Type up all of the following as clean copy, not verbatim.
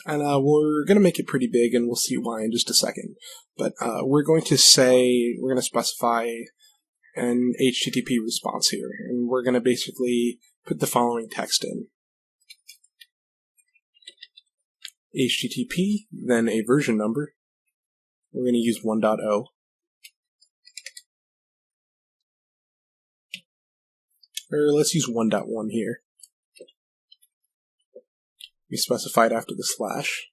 And we're going to make it pretty big, and we'll see why in just a second. But we're going to specify an HTTP response here, and we're going to basically put the following text in. HTTP, then a version number. We're going to use 1.0. Or let's use 1.1 here. We specify it after the slash.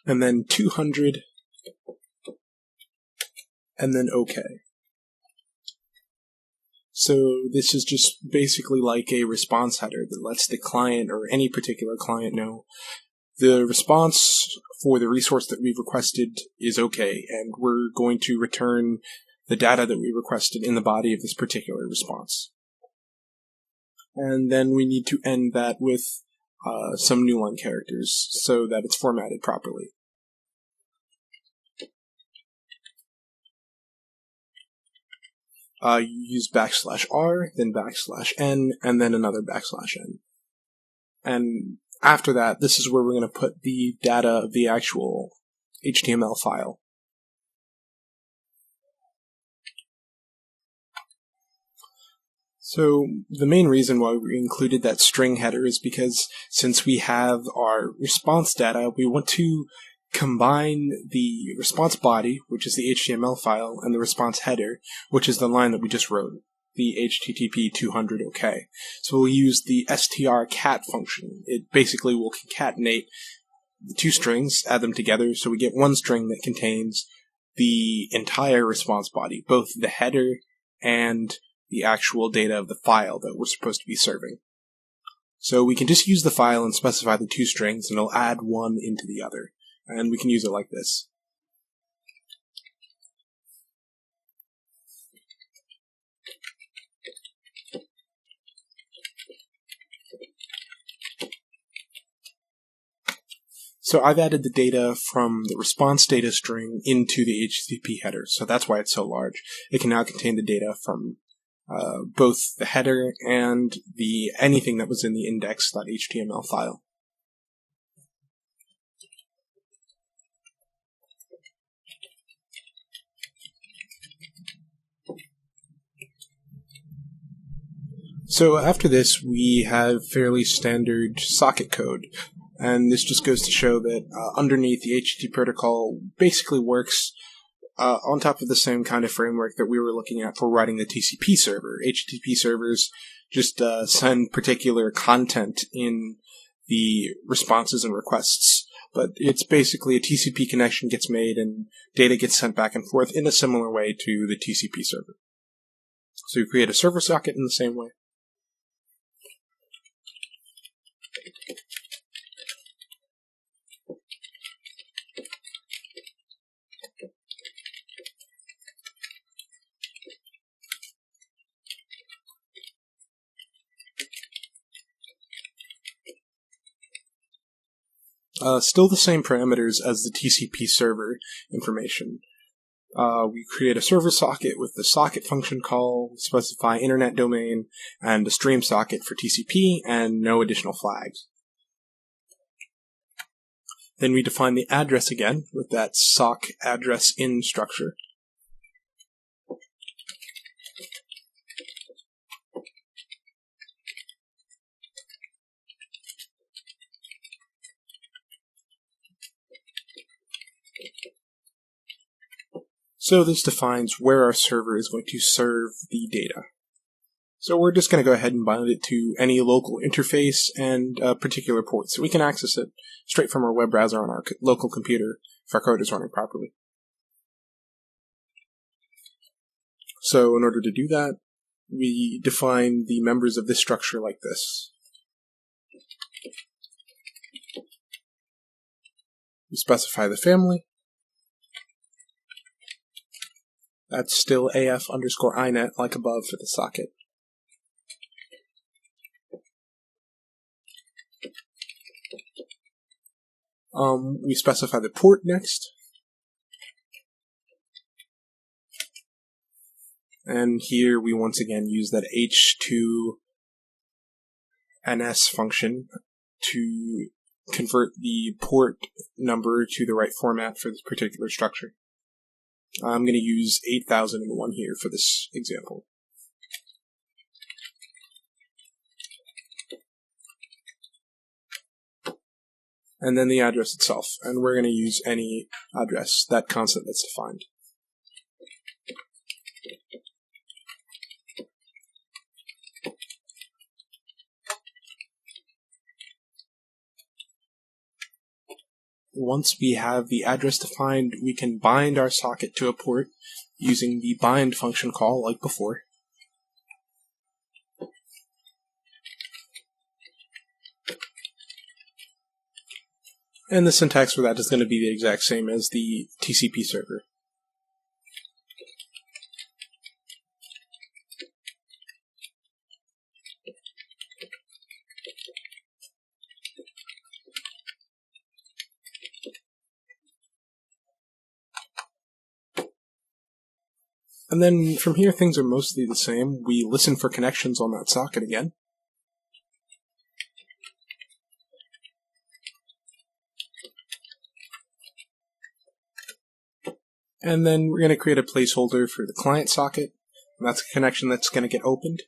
And then 200, and then OK. So this is just basically like a response header that lets the client or any particular client know the response for the resource that we've requested is OK, and we're going to return the data that we requested in the body of this particular response. And then we need to end that with some new line characters so that it's formatted properly. You use \r, then \n, and then another \n. And after that, this is where we're going to put the data of the actual HTML file. So the main reason why we included that string header is because since we have our response data, we want to combine the response body, which is the HTML file, and the response header, which is the line that we just wrote, the HTTP 200 OK. So we'll use the strcat function. It basically will concatenate the two strings, add them together, so we get one string that contains the entire response body, both the header and the actual data of the file that we're supposed to be serving. So we can just use the file and specify the two strings, and it'll add one into the other. And we can use it like this. So I've added the data from the response data string into the HTTP header, so that's why it's so large. It can now contain the data from both the header and anything that was in the index.html file. So after this, we have fairly standard socket code. And this just goes to show that underneath the HTTP protocol basically works on top of the same kind of framework that we were looking at for writing the TCP server. HTTP servers just send particular content in the responses and requests. But it's basically a TCP connection gets made and data gets sent back and forth in a similar way to the TCP server. So you create a server socket in the same way. Still the same parameters as the TCP server information. We create a server socket with the socket function call, specify internet domain, and a stream socket for TCP, and no additional flags. Then we define the address again with that sock address in structure. So this defines where our server is going to serve the data. So we're just going to go ahead and bind it to any local interface and a particular port, so we can access it straight from our web browser on our local computer if our code is running properly. So in order to do that, we define the members of this structure like this. We specify the family. That's still AF_INET like above for the socket. We specify the port next. And here we once again use that h2ns function to convert the port number to the right format for this particular structure. I'm going to use 8001 here for this example. And then the address itself, and we're going to use any address, that constant that's defined. Once we have the address defined, we can bind our socket to a port using the bind function call like before. And the syntax for that is going to be the exact same as the TCP server. And then from here, things are mostly the same. We listen for connections on that socket again. And then we're going to create a placeholder for the client socket. And that's a connection that's going to get opened.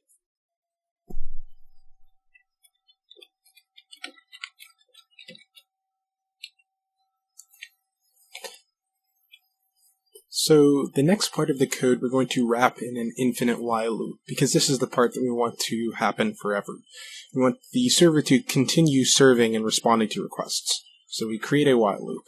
So the next part of the code we're going to wrap in an infinite while loop, because this is the part that we want to happen forever. We want the server to continue serving and responding to requests. So we create a while loop.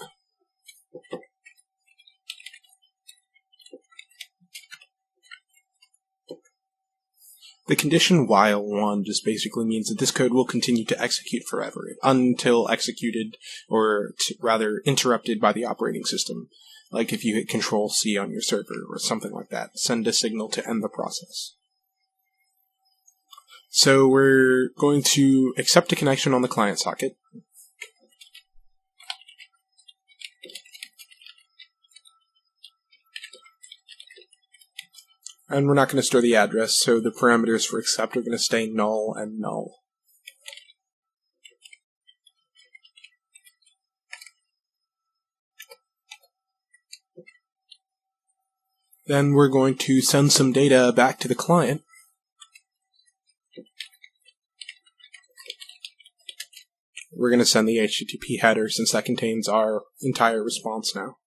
The condition while 1 just basically means that this code will continue to execute forever, until executed, or rather interrupted by the operating system. Like if you hit Control-C on your server or something like that, send a signal to end the process. So we're going to accept a connection on the client socket. And we're not going to store the address, so the parameters for accept are going to stay null and null. Then we're going to send some data back to the client. We're going to send the HTTP header since that contains our entire response now.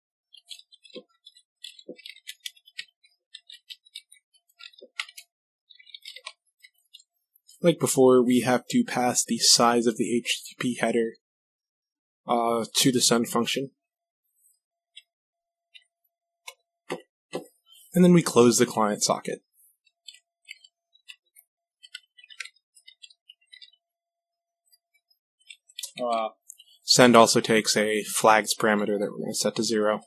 Like before, we have to pass the size of the HTTP header to the send function. And then we close the client socket. Send also takes a flags parameter that we're going to set to 0.